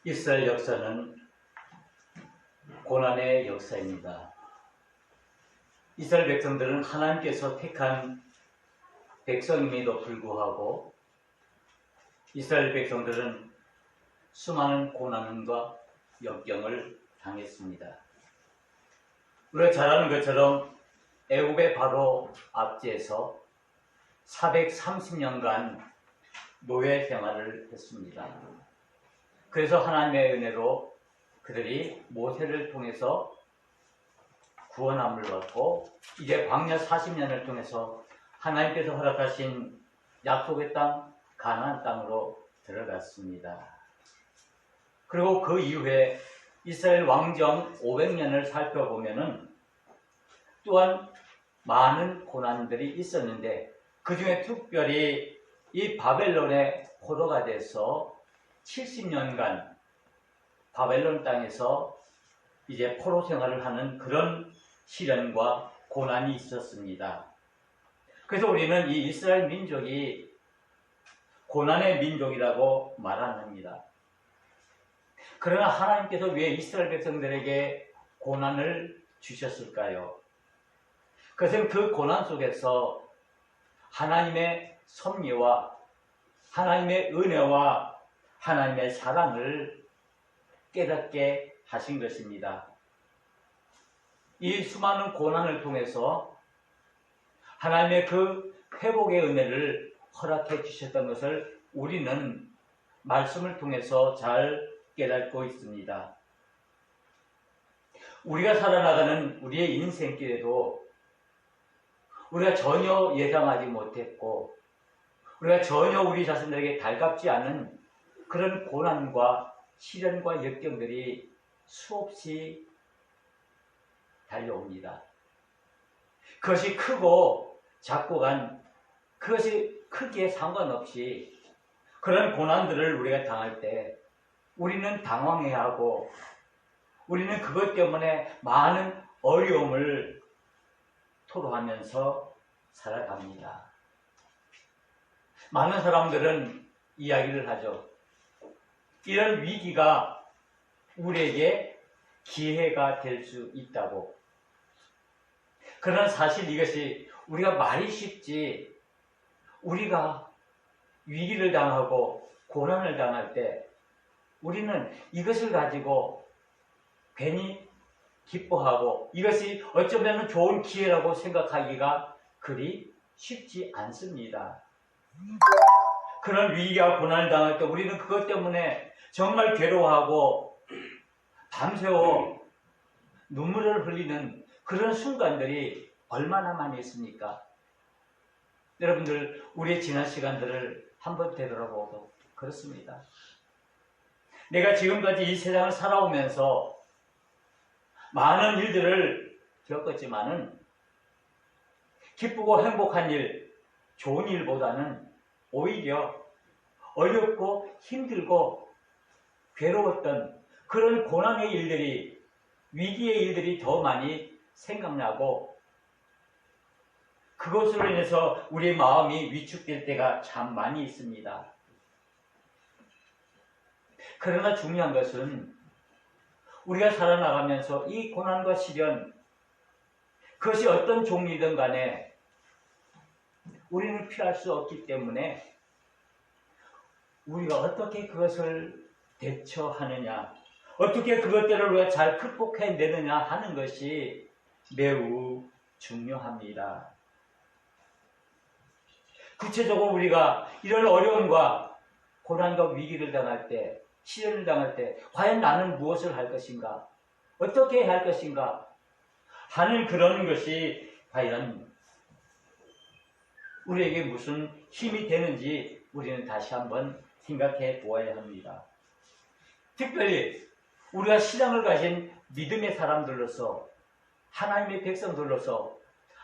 이스라엘 역사는 고난의 역사입니다. 이스라엘 백성들은 하나님께서 택한 백성임에도 불구하고 이스라엘 백성들은 수많은 고난과 역경을 당했습니다. 우리가 잘 아는 것처럼 애굽의 바로 압제에서 430년간 노예 생활을 했습니다. 그래서 하나님의 은혜로 그들이 모세를 통해서 구원함을 받고 이제 광야 40년을 통해서 하나님께서 허락하신 약속의 땅 가나안 땅으로 들어갔습니다. 그리고 그 이후에 이스라엘 왕정 500년을 살펴보면은 또한 많은 고난들이 있었는데 그 중에 특별히 이 바벨론의 포로가 돼서 70년간 바벨론 땅에서 이제 포로 생활을 하는 그런 시련과 고난이 있었습니다. 그래서 우리는 이 이스라엘 민족이 고난의 민족이라고 말 안 합니다. 그러나 하나님께서 왜 이스라엘 백성들에게 고난을 주셨을까요? 그것은 그 고난 속에서 하나님의 섭리와 하나님의 은혜와 하나님의 사랑을 깨닫게 하신 것입니다. 이 수많은 고난을 통해서 하나님의 그 회복의 은혜를 허락해 주셨던 것을 우리는 말씀을 통해서 잘 깨닫고 있습니다. 우리가 살아나가는 우리의 인생길에도 우리가 전혀 예상하지 못했고 우리가 전혀 우리 자신들에게 달갑지 않은 그런 고난과 시련과 역경들이 수없이 달려옵니다. 그것이 크고 작고간 그것이 크기에 상관없이 그런 고난들을 우리가 당할 때 우리는 당황해야 하고 우리는 그것 때문에 많은 어려움을 토로하면서 살아갑니다. 많은 사람들은 이야기를 하죠. 이런 위기가 우리에게 기회가 될 수 있다고. 그러나 사실 이것이 우리가 말이 쉽지 우리가 위기를 당하고 고난을 당할 때 우리는 이것을 가지고 괜히 기뻐하고 이것이 어쩌면 좋은 기회라고 생각하기가 그리 쉽지 않습니다. 그런 위기와 고난을 당할 때 우리는 그것 때문에 정말 괴로워하고 밤새워 눈물을 흘리는 그런 순간들이 얼마나 많이 있습니까? 여러분들 우리의 지난 시간들을 한번 되돌아보고 그렇습니다. 내가 지금까지 이 세상을 살아오면서 많은 일들을 겪었지만은 기쁘고 행복한 일, 좋은 일보다는 오히려 어렵고 힘들고 괴로웠던 그런 고난의 일들이, 위기의 일들이 더 많이 생각나고 그것으로 인해서 우리의 마음이 위축될 때가 참 많이 있습니다. 그러나 중요한 것은 우리가 살아나가면서 이 고난과 시련, 그것이 어떤 종류이든 간에 우리는 피할 수 없기 때문에 우리가 어떻게 그것을 대처하느냐, 어떻게 그것들을 우리가 잘 극복해내느냐 하는 것이 매우 중요합니다. 구체적으로 우리가 이런 어려움과 고난과 위기를 당할 때, 시련을 당할 때 과연 나는 무엇을 할 것인가, 어떻게 해야 할 것인가 하는 그런 것이 과연 우리에게 무슨 힘이 되는지 우리는 다시 한번 생각해 보아야 합니다. 특별히 우리가 신앙을 가진 믿음의 사람들로서, 하나님의 백성들로서,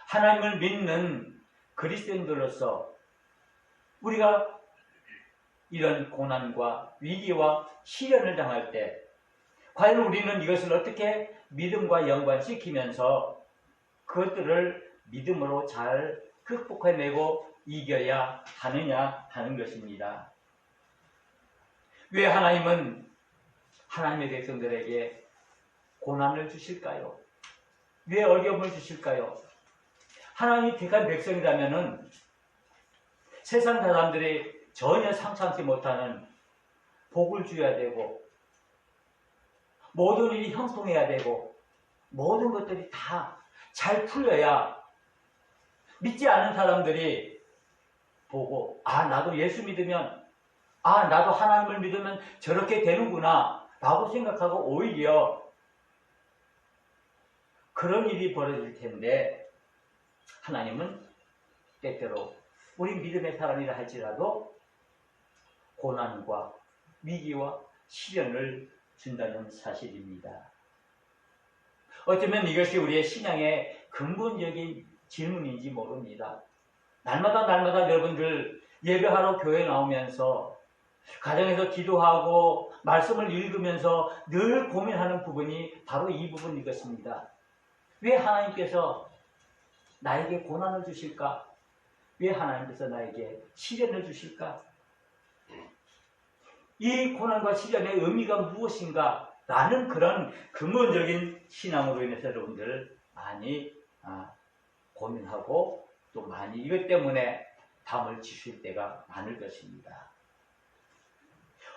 하나님을 믿는 그리스도인들로서 우리가 이런 고난과 위기와 시련을 당할 때 과연 우리는 이것을 어떻게 믿음과 연관시키면서 그것들을 믿음으로 잘 극복해내고 이겨야 하느냐 하는 것입니다. 왜 하나님은 하나님의 백성들에게 고난을 주실까요? 왜 어려움을 주실까요? 하나님이 택한 백성이라면은 세상 사람들이 전혀 상상치 못하는 복을 줘야 되고, 모든 일이 형통해야 되고, 모든 것들이 다 잘 풀려야 믿지 않은 사람들이 보고, 아, 나도 예수 믿으면, 아, 나도 하나님을 믿으면 저렇게 되는구나 라고 생각하고 오히려 그런 일이 벌어질 텐데, 하나님은 때때로 우리 믿음의 사람이라 할지라도 고난과 위기와 시련을 준다는 사실입니다. 어쩌면 이것이 우리의 신앙의 근본적인 질문인지 모릅니다. 날마다 여러분들 예배하러 교회 나오면서 가정에서 기도하고 말씀을 읽으면서 늘 고민하는 부분이 바로 이 부분인 것입니다. 왜 하나님께서 나에게 고난을 주실까? 왜 하나님께서 나에게 시련을 주실까? 이 고난과 시련의 의미가 무엇인가? 라는 그런 근본적인 신앙으로 인해서 여러분들 많이 고민하고 또 많이 이것 때문에 담을 치실 때가 많을 것입니다.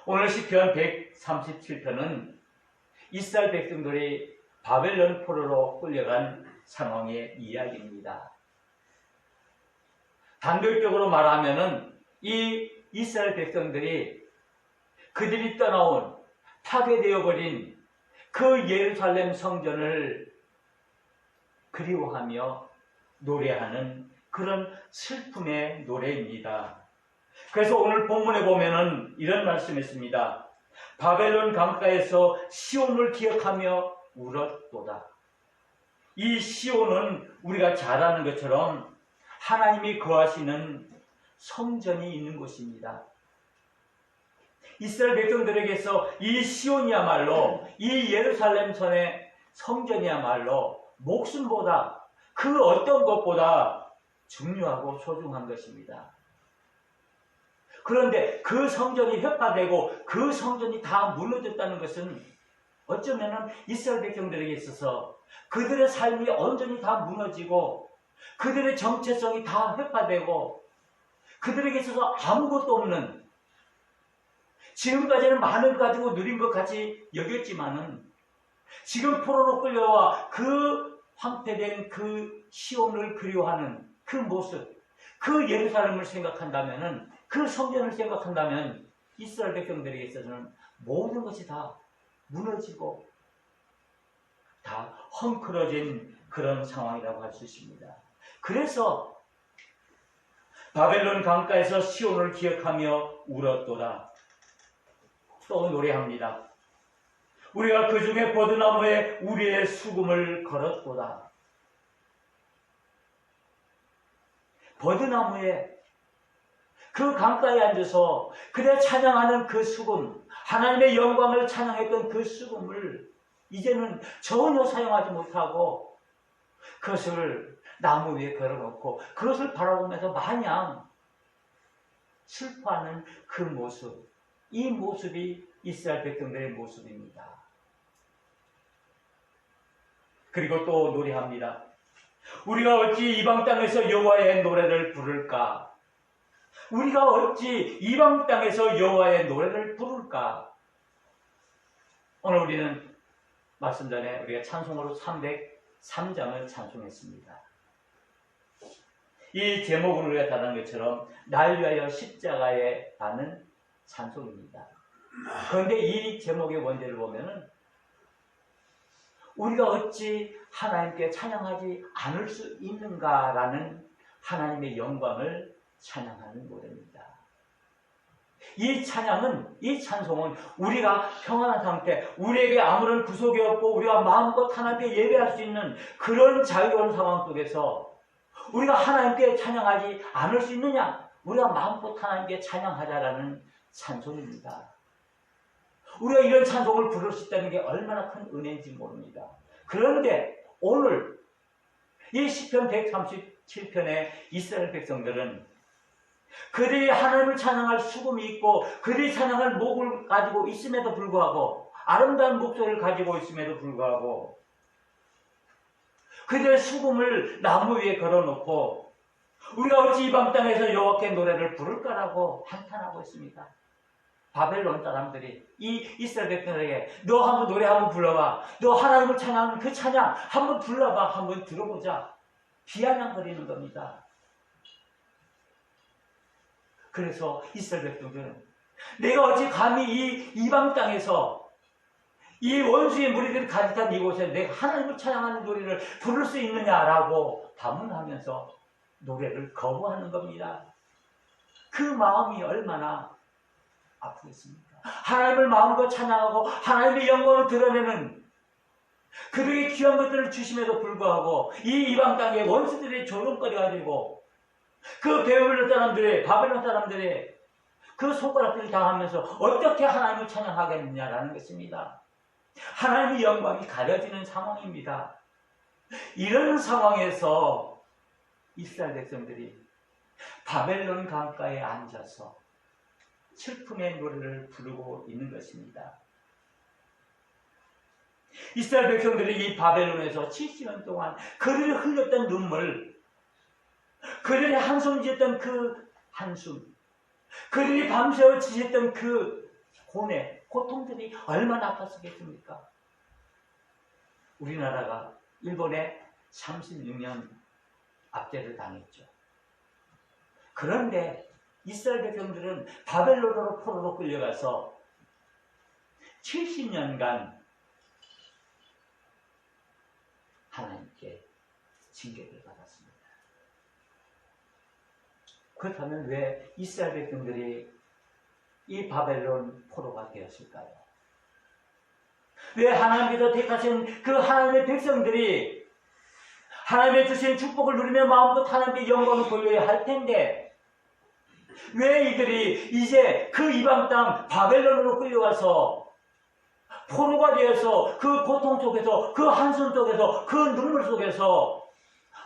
오늘 시편 137편은 이스라엘 백성들이 바벨론 포로로 끌려간 상황의 이야기입니다. 단결적으로 말하면은 이 이스라엘 백성들이 그들이 떠나온 파괴되어 버린 그 예루살렘 성전을 그리워하며 노래하는 그런 슬픔의 노래입니다. 그래서 오늘 본문에 보면은 이런 말씀이 있습니다. 바벨론 강가에서 시온을 기억하며 울었도다. 이 시온은 우리가 잘 아는 것처럼 하나님이 거하시는 성전이 있는 곳입니다. 이스라엘 백성들에게서 이 시온이야말로, 이 예루살렘 전의 성전이야말로 목숨보다 그 어떤 것보다 중요하고 소중한 것입니다. 그런데 그 성전이 혁파되고 그 성전이 다 무너졌다는 것은 어쩌면 이스라엘 백성들에게 있어서 그들의 삶이 온전히 다 무너지고 그들의 정체성이 다 획파되고 그들에게 있어서 아무것도 없는, 지금까지는 많은 것 가지고 누린 것 같이 여겼지만은 지금 포로로 끌려와 그 황폐된 그 시온을 그리워하는 그 모습, 그 예루살렘을 생각한다면은, 그 성전을 생각한다면 이스라엘 백성들에게 있어서는 모든 것이 다 무너지고 다 헝클어진 그런 상황이라고 할 수 있습니다. 그래서 바벨론 강가에서 시온을 기억하며 울었도다. 또 노래합니다. 우리가 그 중에 버드나무에 우리의 수금을 걸었도다. 버드나무에 그 강가에 앉아서 그대 찬양하는 그 수금, 하나님의 영광을 찬양했던 그 수금을 이제는 전혀 사용하지 못하고 그것을 나무 위에 걸어놓고 그것을 바라보면서 마냥 슬퍼하는 그 모습, 이 모습이 이스라엘 백성들의 모습입니다. 그리고 또 노래합니다. 우리가 어찌 이방 땅에서 여호와의 노래를 부를까? 우리가 어찌 이방 땅에서 여호와의 노래를 부를까? 오늘 우리는 말씀 전에 우리가 찬송으로 303장을 찬송했습니다. 이 제목은 우리가 다 아는 것처럼 날 위하여 십자가에 라는 찬송입니다. 그런데 이 제목의 원제를 보면은 우리가 어찌 하나님께 찬양하지 않을 수 있는가라는 하나님의 영광을 찬양하는 노래입니다. 이 찬양은, 이 찬송은 우리가 평안한 상태, 우리에게 아무런 구속이 없고 우리가 마음껏 하나님께 예배할 수 있는 그런 자유로운 상황 속에서 우리가 하나님께 찬양하지 않을 수 있느냐? 우리가 마음껏 하나님께 찬양하자라는 찬송입니다. 우리가 이런 찬송을 부를 수 있다는 게 얼마나 큰 은혜인지 모릅니다. 그런데 오늘 이 시편 137편의 이스라엘 백성들은 그들이 하나님을 찬양할 수금이 있고 그들이 찬양할 목을 가지고 있음에도 불구하고 아름다운 목소리를 가지고 있음에도 불구하고 그들의 수금을 나무 위에 걸어놓고 우리가 어찌 이 밤 땅에서 여호와께 노래를 부를까라고 한탄하고 있습니다. 바벨론 사람들이 이 이스라엘 백성에게 너 한번 노래 한번 불러봐. 너 하나님을 찬양하는 그 찬양 한번 불러봐. 한번 들어보자. 비아냥거리는 겁니다. 그래서 이스라엘 백성들은 내가 어찌 감히 이 이방 땅에서 이 원수의 무리들이 가득한 이곳에 내가 하나님을 찬양하는 노래를 부를 수 있느냐라고 반문하면서 노래를 거부하는 겁니다. 그 마음이 얼마나 아프겠습니까? 하나님을 마음으로 찬양하고 하나님의 영광을 드러내는 그들에게 귀한 것들을 주심에도 불구하고 이 이방 땅의 원수들의 조롱거리가 되고 그 바벨론 사람들의 그 손가락들을 당하면서 어떻게 하나님을 찬양하겠느냐라는 것입니다. 하나님의 영광이 가려지는 상황입니다. 이런 상황에서 이스라엘 백성들이 바벨론 강가에 앉아서 슬픔의 노래를 부르고 있는 것입니다. 이스라엘 백성들이 이 바벨론에서 70년 동안 그들이 흘렸던 눈물, 그들이 한숨 지었던 그 한숨, 그들이 밤새워 지었던 그 고통들이 얼마나 아팠겠습니까? 우리나라가 일본에 36년 압제를 당했죠. 그런데 이스라엘 백성들은 바벨론으로 포로로 끌려가서 70년간 하나님께 징계를 받았습니다. 그렇다면 왜 이스라엘 백성들이 이 바벨론 포로가 되었을까요? 왜 하나님께서 택하신 그 하나님의 백성들이 하나님의 주신 축복을 누리며 마음껏 하나님께 영광을 돌려야 할 텐데 왜 이들이 이제 그 이방 땅 바벨론으로 끌려가서 포로가 되어서 그 고통 속에서 그 한숨 속에서 그 눈물 속에서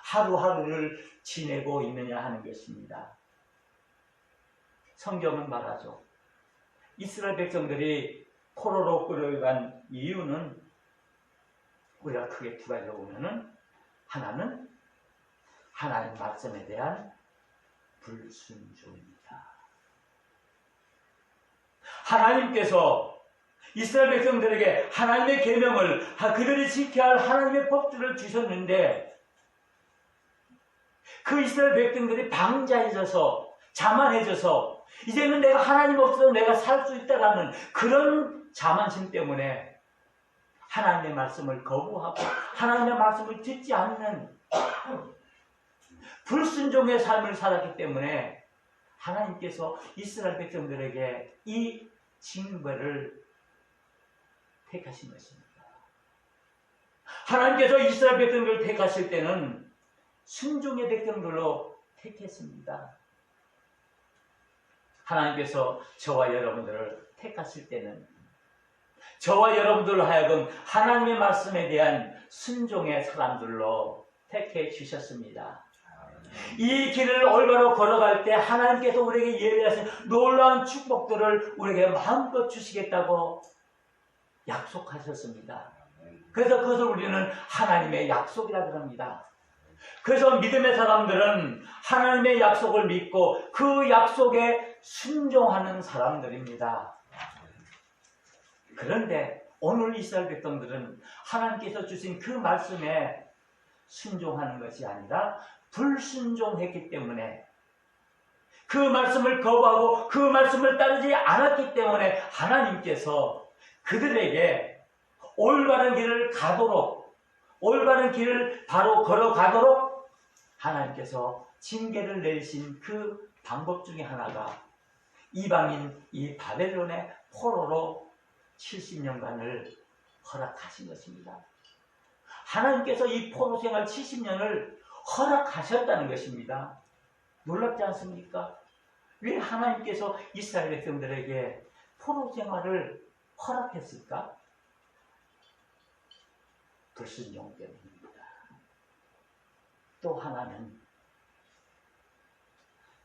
하루하루를 지내고 있느냐 하는 것입니다. 성경은 말하죠. 이스라엘 백성들이 포로로 끌어간 이유는 우리가 크게 두 가지로 보면은 하나는 하나님 말씀에 대한 불순종입니다. 하나님께서 이스라엘 백성들에게 하나님의 계명을 그들이 지켜야 할 하나님의 법들을 주셨는데 그 이스라엘 백성들이 방자해져서 자만해져서 이제는 내가 하나님 없어도 내가 살 수 있다라는 그런 자만심 때문에 하나님의 말씀을 거부하고 하나님의 말씀을 듣지 않는 불순종의 삶을 살았기 때문에 하나님께서 이스라엘 백성들에게 이 징벌을 택하신 것입니다. 하나님께서 이스라엘 백성들을 택하실 때는 순종의 백성들로 택했습니다. 하나님께서 저와 여러분들을 택하실 때는 저와 여러분들로 하여금 하나님의 말씀에 대한 순종의 사람들로 택해 주셨습니다. 이 길을 올바로 걸어갈 때 하나님께서 우리에게 예비하신 놀라운 축복들을 우리에게 마음껏 주시겠다고 약속하셨습니다. 그래서 그것을 우리는 하나님의 약속이라고 합니다. 그래서 믿음의 사람들은 하나님의 약속을 믿고 그 약속에 순종하는 사람들입니다. 그런데 오늘 이스라엘 백성들은 하나님께서 주신 그 말씀에 순종하는 것이 아니라 불순종했기 때문에 그 말씀을 거부하고 그 말씀을 따르지 않았기 때문에 하나님께서 그들에게 올바른 길을 가도록 올바른 길을 바로 걸어가도록 하나님께서 징계를 내리신 그 방법 중에 하나가 이방인 이 바벨론의 포로로 70년간을 허락하신 것입니다. 하나님께서 이 포로 생활 70년을 허락하셨다는 것입니다. 놀랍지 않습니까? 왜 하나님께서 이스라엘 백성들에게 포로 생활을 허락했을까? 불순종 때문입니다. 또 하나는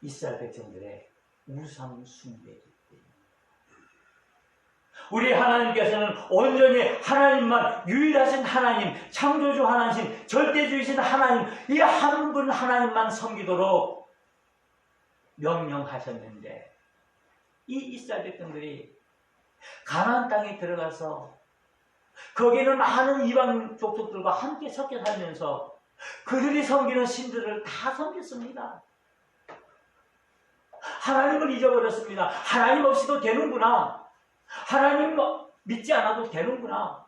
이스라엘 백성들의 우상 숭배이기 때문입니다. 우리 하나님께서는 온전히 하나님만, 유일하신 하나님, 창조주 하나님, 절대주이신 하나님, 이 한 분 하나님만 섬기도록 명령하셨는데, 이 이스라엘 백성들이 가나안 땅에 들어가서 거기는 많은 이방 족속들과 함께 섞여 살면서 그들이 섬기는 신들을 다 섬겼습니다. 하나님을 잊어버렸습니다. 하나님 없이도 되는구나. 하나님 믿지 않아도 되는구나.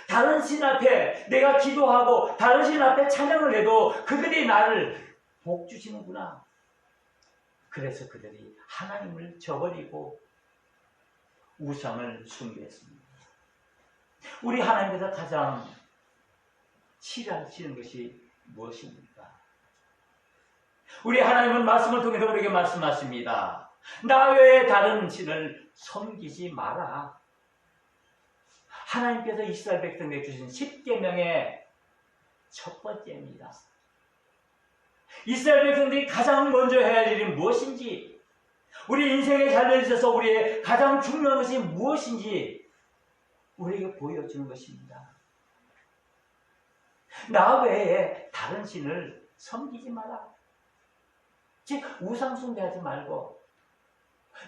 다른 신 앞에 내가 기도하고 다른 신 앞에 찬양을 해도 그들이 나를 복 주시는구나. 그래서 그들이 하나님을 저버리고 우상을 숭배했습니다. 우리 하나님께서 가장 싫어하시는 것이 무엇입니까? 우리 하나님은 말씀을 통해서 우리에게 말씀하십니다. 나 외에 다른 신을 섬기지 마라. 하나님께서 이스라엘 백성에게 주신 10계명의 첫 번째입니다. 이스라엘 백성들이 가장 먼저 해야 할 일이 무엇인지, 우리 인생에 달려있어서 우리의 가장 중요한 것이 무엇인지 우리에게 보여주는 것입니다. 나 외에 다른 신을 섬기지 마라. 즉 우상 숭배하지 말고,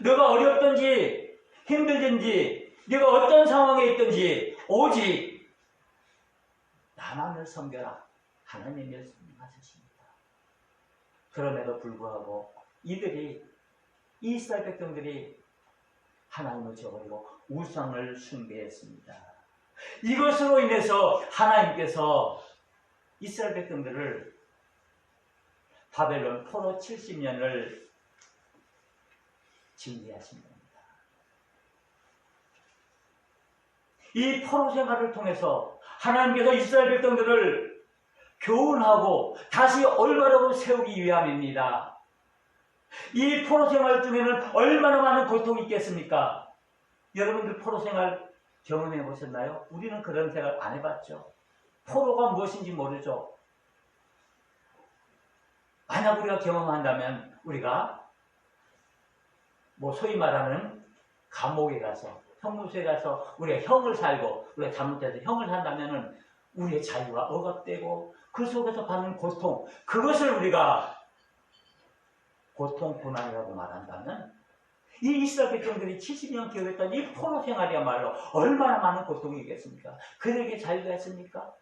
너가 어렵든지 힘들든지 네가 어떤 상황에 있든지 오직 나만을 섬겨라. 하나님의 말씀하셨습니다. 그럼에도 불구하고 이스라엘 백성들이 하나님을 저버리고 우상을 숭배했습니다. 이것으로 인해서 하나님께서 이스라엘 백성들을 바벨론 포로 70년을 징계하신 겁니다. 이 포로 생활을 통해서 하나님께서 이스라엘 백성들을 교훈하고 다시 올바르고 세우기 위함입니다. 이 포로 생활 중에는 얼마나 많은 고통이 있겠습니까? 여러분들 포로 생활 경험해 보셨나요? 우리는 그런 생활 안 해봤죠. 포로가 무엇인지 모르죠. 만약 우리가 경험한다면 우리가 소위 말하는 감옥에 가서, 형무소에 가서 우리가 형을 살고 우리가 잘못해서 형을 산다면 우리의 자유가 억압되고 그 속에서 받는 고통, 그것을 우리가 고통, 고난이라고 말한다면 이 이스라엘 백성들이 70년 기억했던 이 포로 생활이야말로 얼마나 많은 고통이겠습니까? 그들에게 자유가 있습니까?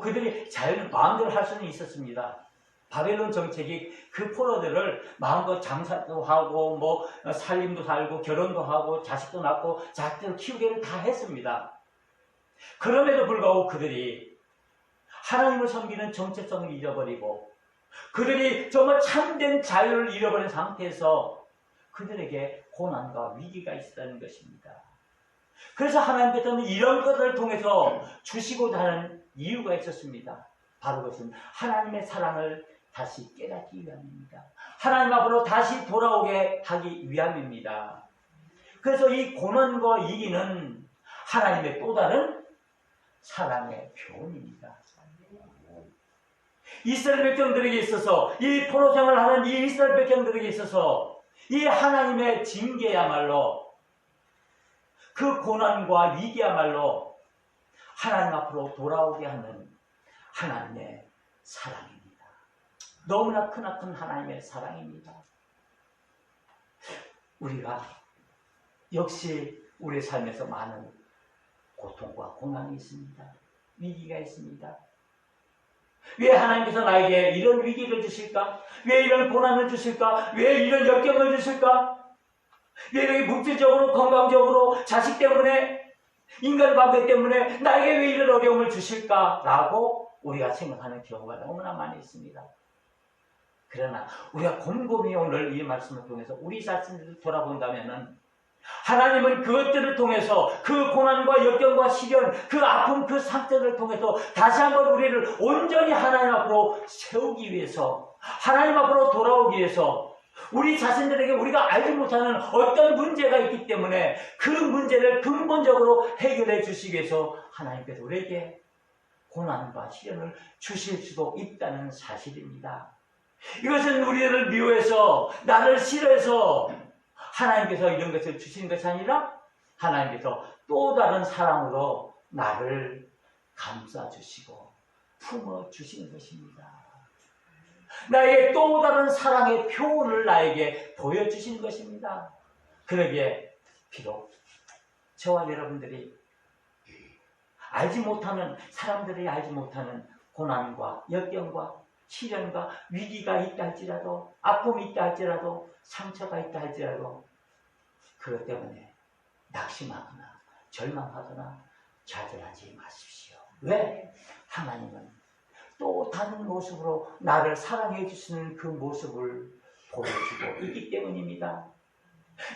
그들이 자유를 마음대로 할 수는 있었습니다. 바벨론 정책이 그 포로들을 마음껏 장사도 하고 살림도 살고 결혼도 하고 자식도 낳고 자식들을 키우기를 다 했습니다. 그럼에도 불구하고 그들이 하나님을 섬기는 정체성을 잊어버리고 그들이 정말 참된 자유를 잃어버린 상태에서 그들에게 고난과 위기가 있었다는 것입니다. 그래서 하나님께서는 이런 것을 통해서 주시고자 하는 이유가 있었습니다. 바로 그것은 하나님의 사랑을 다시 깨닫기 위함입니다. 하나님 앞으로 다시 돌아오게 하기 위함입니다. 그래서 이 고난과 위기는 하나님의 또 다른 사랑의 표현입니다. 이스라엘 백성들에게 있어서, 이 포로 생활을 하는 이 이스라엘 백성들에게 있어서 이 하나님의 징계야말로, 그 고난과 위기야말로 하나님 앞으로 돌아오게 하는 하나님의 사랑입니다. 너무나 크나큰 하나님의 사랑입니다. 우리가 역시 우리 삶에서 많은 고통과 고난이 있습니다. 위기가 있습니다. 왜 하나님께서 나에게 이런 위기를 주실까? 왜 이런 고난을 주실까? 왜 이런 역경을 주실까? 왜 이렇게 물질적으로, 건강적으로, 자식 때문에, 인간관계 때문에 나에게 왜 이런 어려움을 주실까? 라고 우리가 생각하는 경우가 너무나 많이 있습니다. 그러나 우리가 곰곰이 오늘 이 말씀을 통해서 우리 자신을 돌아본다면은 하나님은 그것들을 통해서, 그 고난과 역경과 시련, 그 아픔, 그 상처를 통해서 다시 한번 우리를 온전히 하나님 앞으로 세우기 위해서, 하나님 앞으로 돌아오기 위해서, 우리 자신들에게 우리가 알지 못하는 어떤 문제가 있기 때문에 그 문제를 근본적으로 해결해 주시기 위해서 하나님께서 우리에게 고난과 시련을 주실 수도 있다는 사실입니다. 이것은 우리를 미워해서, 나를 싫어해서 하나님께서 이런 것을 주시는 것이 아니라 하나님께서 또 다른 사랑으로 나를 감싸주시고 품어주시는 것입니다. 나에게 또 다른 사랑의 표현을 나에게 보여주시는 것입니다. 그러기에 비록 저와 여러분들이 사람들이 알지 못하는 고난과 역경과 시련과 위기가 있다 할지라도, 아픔이 있다 할지라도, 상처가 있다 할지라도 그것 때문에 낙심하거나 절망하거나 좌절하지 마십시오. 왜? 하나님은 또 다른 모습으로 나를 사랑해 주시는 그 모습을 보여주고 있기 때문입니다.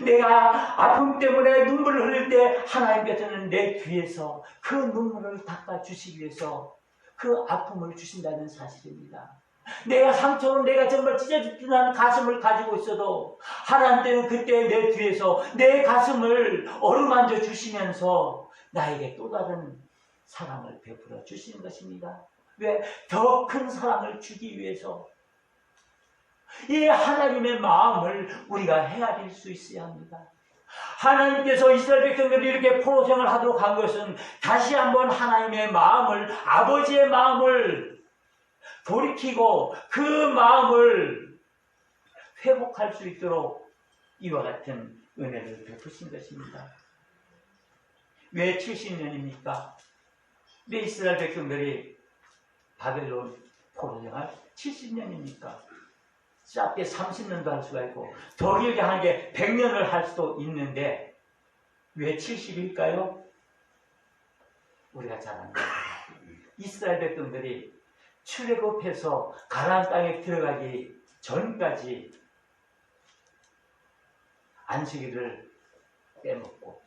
내가 아픔 때문에 눈물을 흘릴 때 하나님께서는 내 뒤에서 그 눈물을 닦아주시기 위해서 그 아픔을 주신다는 사실입니다. 내가 상처로 내가 정말 찢어지는 가슴을 가지고 있어도 하나님께서는 그때 내 뒤에서 내 가슴을 어루만져 주시면서 나에게 또 다른 사랑을 베풀어 주시는 것입니다. 왜? 더 큰 사랑을 주기 위해서. 이 하나님의 마음을 우리가 헤아릴 수 있어야 합니다. 하나님께서 이스라엘 백성들이 이렇게 포로생활을 하도록 한 것은 다시 한번 하나님의 마음을, 아버지의 마음을 돌이키고 그 마음을 회복할 수 있도록 이와 같은 은혜를 베푸신 것입니다. 왜 70년입니까? 왜 이스라엘 백성들이 바벨론 포로생활 70년입니까? 짧게 30년도 할 수가 있고 더 길게 하는 게 100년을 할 수도 있는데 왜 70일까요? 우리가 잘 아는 거예요. 이스라엘 백성들이 출애굽해서 가나안 땅에 들어가기 전까지 안식일을 빼먹고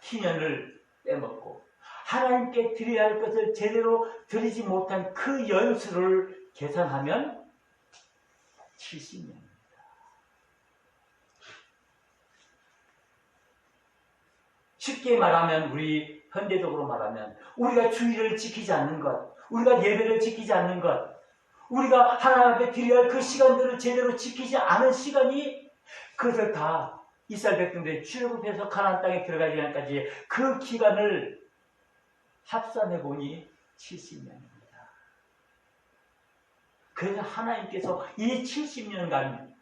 희년을 빼먹고 하나님께 드려야 할 것을 제대로 드리지 못한 그 연수를 계산하면 70년입니다. 쉽게 말하면 우리 현대적으로 말하면 우리가 주의를 지키지 않는 것, 우리가 예배를 지키지 않는 것, 우리가 하나님 앞에 드려야 할 그 시간들을 제대로 지키지 않은 시간이 그것을 다 이스라엘 백성들이 출애굽해서 가나안 땅에 들어가기 전까지 그 기간을 합산해 보니 70년입니다. 그래서 하나님께서 이 70년간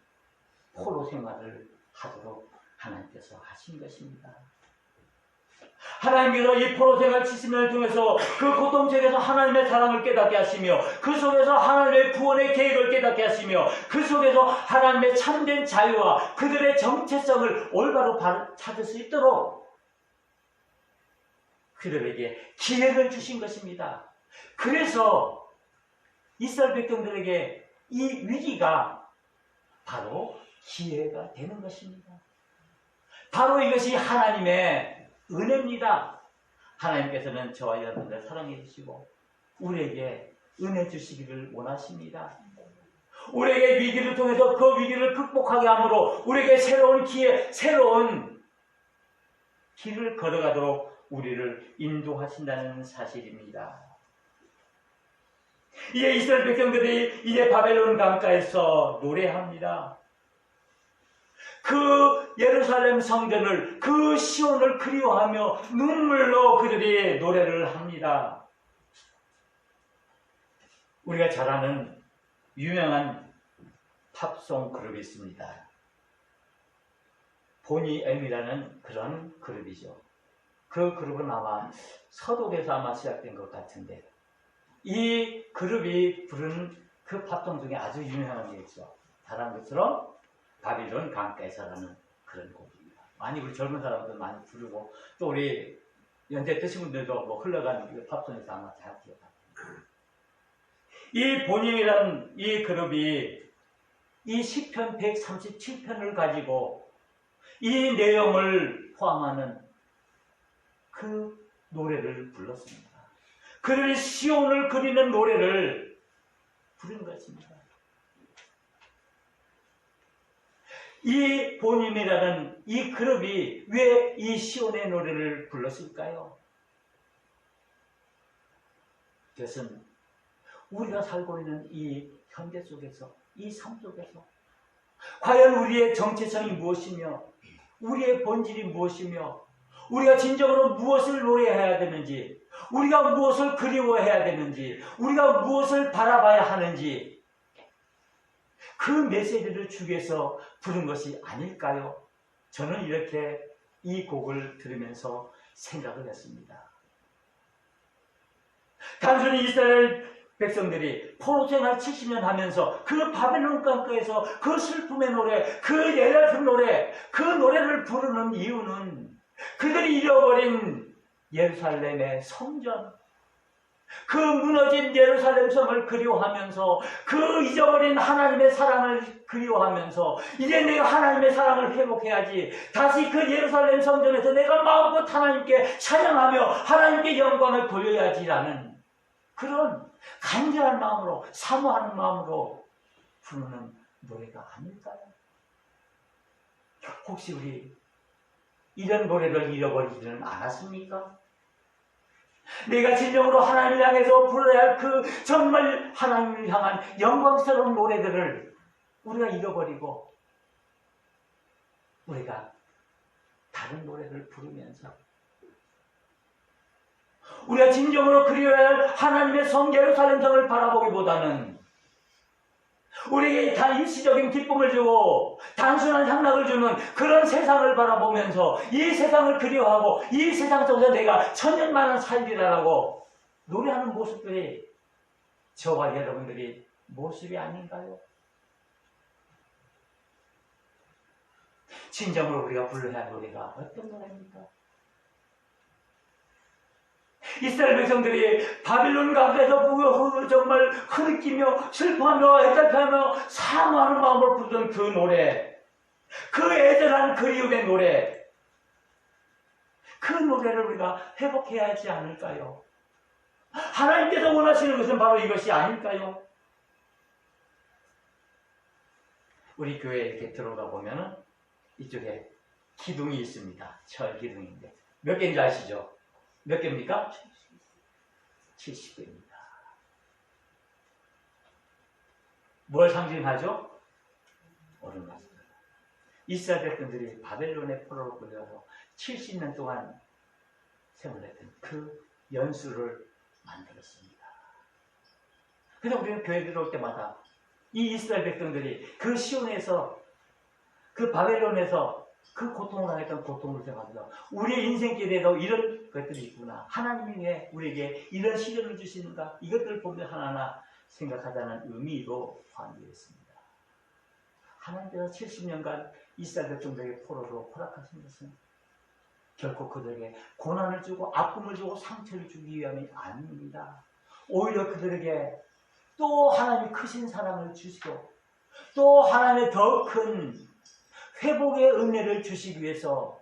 포로 생활을 하도록 하나님께서 하신 것입니다. 하나님께서 이 포로 생활 70년을 통해서 그 고통 속에서 하나님의 사랑을 깨닫게 하시며 그 속에서 하나님의 구원의 계획을 깨닫게 하시며 그 속에서 하나님의 참된 자유와 그들의 정체성을 올바로 찾을 수 있도록 그들에게 기회를 주신 것입니다. 그래서 이스라엘 백성들에게 이 위기가 바로 기회가 되는 것입니다. 바로 이것이 하나님의 은혜입니다. 하나님께서는 저와 여러분들 사랑해 주시고 우리에게 은혜 주시기를 원하십니다. 우리에게 위기를 통해서 그 위기를 극복하게 함으로 우리에게 새로운 기회, 새로운 길을 걸어가도록 우리를 인도하신다는 사실입니다. 이제 이스라엘 백성들이 이제 바벨론 강가에서 노래합니다. 그 예루살렘 성전을, 그 시온을 그리워하며 눈물로 그들이 노래를 합니다. 우리가 잘 아는 유명한 팝송 그룹이 있습니다. 보니 M이라는 그런 그룹이죠. 그 그룹은 아마 서독에서 아마 시작된 것 같은데 이 그룹이 부른 그 팝송 중에 아주 유명한 게 있죠. 다른 것처럼 바빌론 강가에서라는 그런 곡입니다. 많이 우리 젊은 사람들 많이 부르고 또 우리 연세 드신 분들도 뭐 흘러가는 팝송에서 아마 잘 기억합니다. 이 본인이라는 이 그룹이 이 시편 137편을 가지고 이 내용을 포함하는 그 노래를 불렀습니다. 그들이 시온을 그리는 노래를 부른 것입니다. 이 본인이라는 이 그룹이 왜 이 시온의 노래를 불렀을까요? 그것은 우리가 살고 있는 이 현대 속에서, 이 삶 속에서 과연 우리의 정체성이 무엇이며 우리의 본질이 무엇이며 우리가 진정으로 무엇을 노래해야 되는지, 우리가 무엇을 그리워해야 되는지, 우리가 무엇을 바라봐야 하는지, 그 메시지를 주기 위해서 부른 것이 아닐까요? 저는 이렇게 이 곡을 들으면서 생각을 했습니다. 단순히 이스라엘 백성들이 포로생활 70년 하면서 그 바벨론 강가에서 그 슬픔의 노래, 그 예랄픈 노래, 그 노래를 부르는 이유는 그들이 잃어버린 예루살렘의 성전, 그 무너진 예루살렘 성을 그리워하면서 그 잊어버린 하나님의 사랑을 그리워하면서 이제 내가 하나님의 사랑을 회복해야지, 다시 그 예루살렘 성전에서 내가 마음껏 하나님께 찬양하며 하나님께 영광을 돌려야지라는 그런 간절한 마음으로, 사모하는 마음으로 부르는 노래가 아닐까요? 혹시 우리 이런 노래를 잃어버리지는 않았습니까? 내가 진정으로 하나님을 향해서 불러야 할 그 정말 하나님을 향한 영광스러운 노래들을 우리가 잃어버리고 우리가 다른 노래를 부르면서 우리가 진정으로 그리워야 할 하나님의 성 예루살렘 성을 바라보기보다는 우리에게 다 일시적인 기쁨을 주고 단순한 향락을 주는 그런 세상을 바라보면서 이 세상을 그리워하고 이 세상 속에서 내가 천년만년 살리라라고 노래하는 모습들이 저와 여러분들이 모습이 아닌가요? 진정으로 우리가 불러야 할 노래가 어떤 노래입니까? 이스라엘 백성들이 바빌론 가운데서 정말 흐느끼며 슬퍼하며 애달파하며 사모하는 마음으로 부르던 그 노래, 그 애절한 그리움의 노래, 그 노래를 우리가 회복해야 하지 않을까요? 하나님께서 원하시는 것은 바로 이것이 아닐까요? 우리 교회에 이렇게 들어가 보면 이쪽에 기둥이 있습니다. 철 기둥인데 몇 개인지 아시죠? 몇 개입니까? 70개입니다. 뭘 상징하죠? 오른 말씀. 이스라엘 백성들이 바벨론의 포로로 끌려서 70년 동안 생활했던 그 연수를 만들었습니다. 그래서 우리는 교회 들어올 때마다 이 이스라엘 백성들이 그 시온에서, 그 바벨론에서 그 고통을 당했던 고통을 생각하면서 우리의 인생길에도 이런 것들이 있구나, 하나님이 왜 우리에게 이런 시련을 주시는가, 이것들을 보며 하나하나 생각하자는 의미로 관계했습니다. 하나님께서 70년간 이스라엘 백성들에게 포로로 허락하신 것은 결코 그들에게 고난을 주고 아픔을 주고 상처를 주기 위함이 아닙니다. 오히려 그들에게 또 하나님이 크신 사랑을 주시고 또 하나님의 더 큰 회복의 은혜를 주시기 위해서,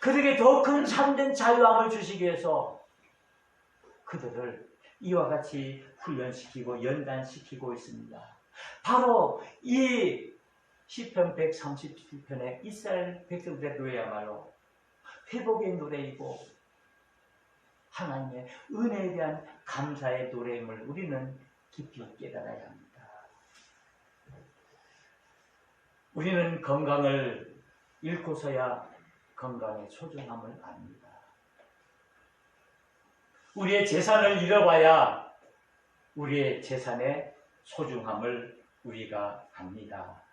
그들에게 더 큰 참된 자유함을 주시기 위해서 그들을 이와 같이 훈련시키고 연단시키고 있습니다. 바로 이 시편 137편의 이스라엘 백성들의 노래야말로 회복의 노래이고 하나님의 은혜에 대한 감사의 노래임을 우리는 깊이 깨달아야 합니다. 우리는 건강을 잃고서야 건강의 소중함을 압니다. 우리의 재산을 잃어봐야 우리의 재산의 소중함을 우리가 압니다.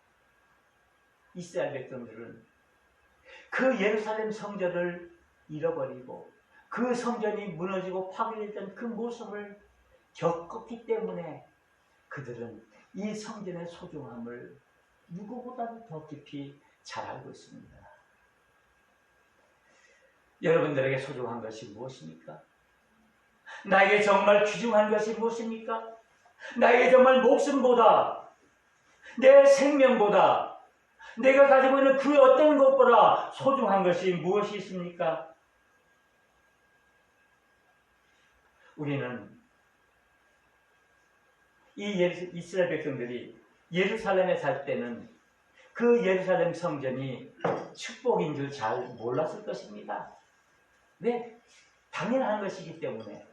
이스라엘 백성들은 그 예루살렘 성전을 잃어버리고 그 성전이 무너지고 파괴됐던 그 모습을 겪었기 때문에 그들은 이 성전의 소중함을 누구보다도 더 깊이 잘 알고 있습니다. 여러분들에게 소중한 것이 무엇입니까? 나에게 정말 귀중한 것이 무엇입니까? 나에게 정말 목숨보다, 내 생명보다, 내가 가지고 있는 그 어떤 것보다 소중한 것이 무엇이 있습니까? 우리는 이 이스라엘 백성들이 예루살렘에 살 때는 그 예루살렘 성전이 축복인 줄 잘 몰랐을 것입니다. 왜? 당연한 것이기 때문에.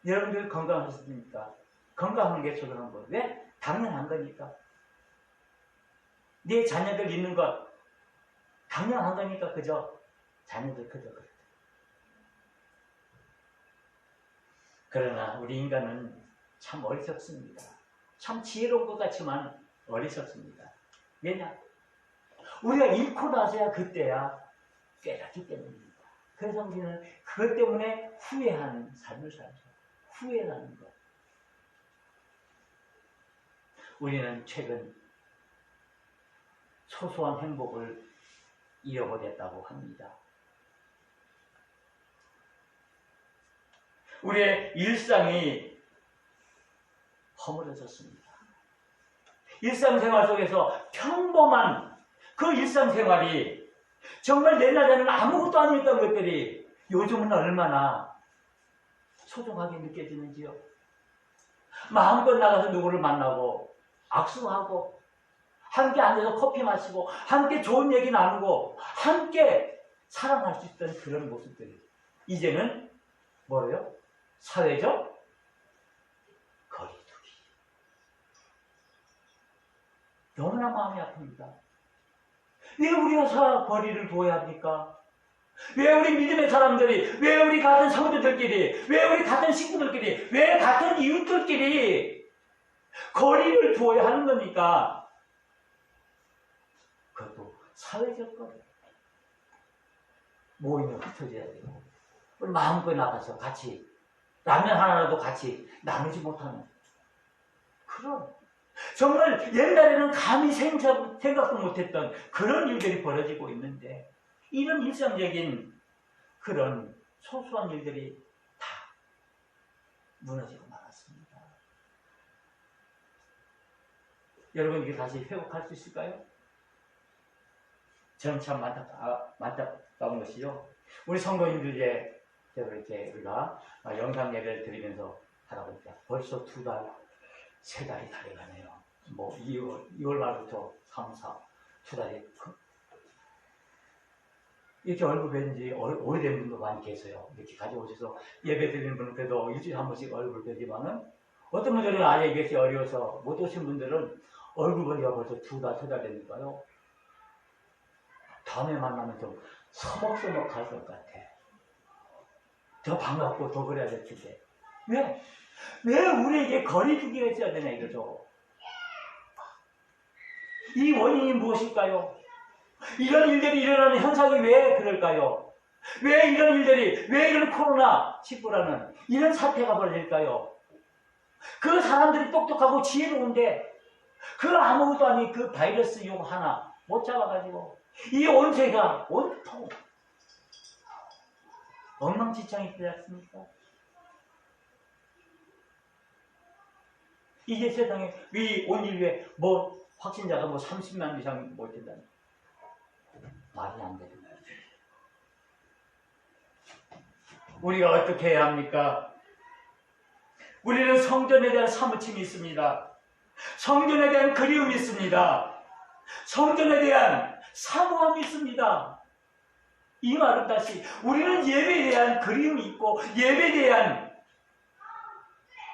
여러분들 건강하셨습니까? 건강한 게 소중한 거. 왜? 당연한 거니까. 내 자녀들 있는 것 당연한 거니까 그저 자녀들 그저 그렇다. 그러나 우리 인간은 참 어리석습니다. 참 지혜로운 것 같지만 어리석습니다. 왜냐? 우리가 잃고 나서야 그때야 깨닫기 때문입니다. 그래서 우리는 그것 때문에 후회하는 삶을 살죠. 후회하는 것. 우리는 최근 소소한 행복을 잃어버렸다고 합니다. 우리의 일상이 허물어졌습니다. 일상생활 속에서 평범한 그 일상생활이 정말 옛날에는 아무것도 아니었던 것들이 요즘은 얼마나 소중하게 느껴지는지요. 마음껏 나가서 누구를 만나고 악수하고 함께 앉아서 커피 마시고 함께 좋은 얘기 나누고 함께 사랑할 수 있던 그런 모습들이 이제는 뭐래요? 사회적 거리두기. 너무나 마음이 아픕니다. 왜 우리가 거리를 두어야 합니까? 왜 우리 믿음의 사람들이, 왜 우리 같은 성도들끼리, 왜 우리 같은 식구들끼리, 왜 같은 이웃들끼리 거리를 두어야 하는 겁니까? 그것도 사회적 거리. 모이면 흩어져야 되고, 우리 마음껏 나가서 같이 라면 하나라도 같이 나누지 못하는 그런, 정말 옛날에는 감히 생각도 못했던 그런 일들이 벌어지고 있는데, 이런 일상적인 그런 소소한 일들이 다 무너지고 말았습니다. 여러분, 이게 다시 회복할 수 있을까요? 저는 참 안타까운 것이요. 우리 성도님들의 이렇게 우리가 영상 예배를 드리면서 하다 보니까 벌써 2달, 3달이 다 돼가네요. 뭐 2월 말부터 3, 4, 2달이 이렇게 얼굴 뵌 지 오래된 분도 많이 계세요. 이렇게 가져오셔서 예배 드리는 분은 그래도 일주일에 한 번씩 얼굴 뵈지만은 어떤 분들은 아예 이것이 어려워서 못 오신 분들은 얼굴 보니까 벌써 2달, 3달 되니까요. 다음에 만나면 좀 서먹서먹할 것 같아. 더 반갑고 더 그래야 될 텐데. 왜 우리에게 거리두기가 있어야 되나 이거죠. 이 원인이 무엇일까요? 이런 일들이 일어나는 현상이 왜 그럴까요? 왜 이런 코로나19라는 이런 사태가 벌어질까요? 그 사람들이 똑똑하고 지혜로운데 그 아무것도 아닌 그 바이러스 용 하나 못 잡아가지고 이 온 세계가 온통 엉망진창이 되지 않습니까? 이게 세상에 온 인류에 확진자가 30만 이상 못 된다니 말이 안 되는 거예요. 우리가 어떻게 해야 합니까? 우리는 성전에 대한 사무침이 있습니다. 성전에 대한 그리움이 있습니다. 성전에 대한 사모함이 있습니다. 이 말은 다시 우리는 예배에 대한 그리움이 있고 예배에 대한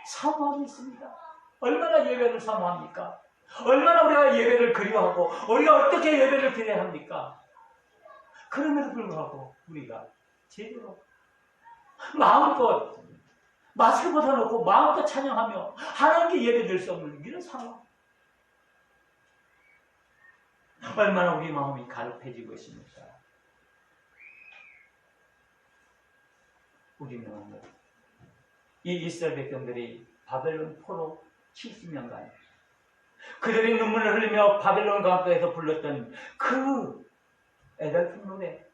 사모함이 있습니다. 얼마나 예배를 사모합니까? 얼마나 우리가 예배를 그리워하고 우리가 어떻게 예배를 드려야 합니까? 그럼에도 불구하고 우리가 제대로 마음껏 마스크 벗어놓고 마음껏 찬양하며 하나님께 예배드릴 수 없는 이런 상황. 얼마나 우리 마음이 가혹해지고 있습니까? 우리는 이 이스라엘 백성들이 바벨론 포로 70년간 그들이 눈물을 흘리며 바벨론 강가에서 불렀던 그 애달픈 노래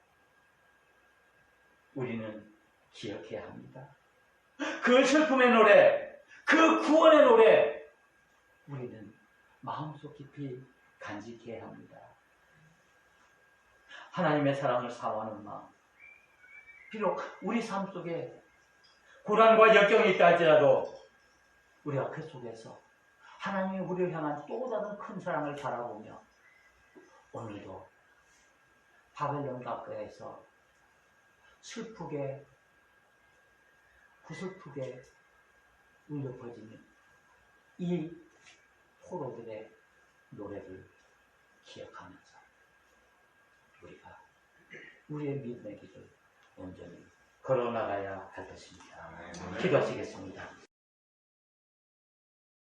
우리는 기억해야 합니다. 그 슬픔의 노래, 그 구원의 노래 우리는 마음속 깊이 간직해야 합니다. 하나님의 사랑을 사모하는 마음, 비록 우리 삶 속에 고난과 역경이 있다 할지라도 우리가 그 속에서 하나님이 우리를 향한 또 다른 큰 사랑을 바라보며 오늘도 바벨론 가까이에서 슬프게 구슬프게 울려 퍼지는 이 포로들의 노래를 기억하면서 우리가 우리의 믿음의 길을 온전히 걸어나가야 할 것입니다. 기도하시겠습니다.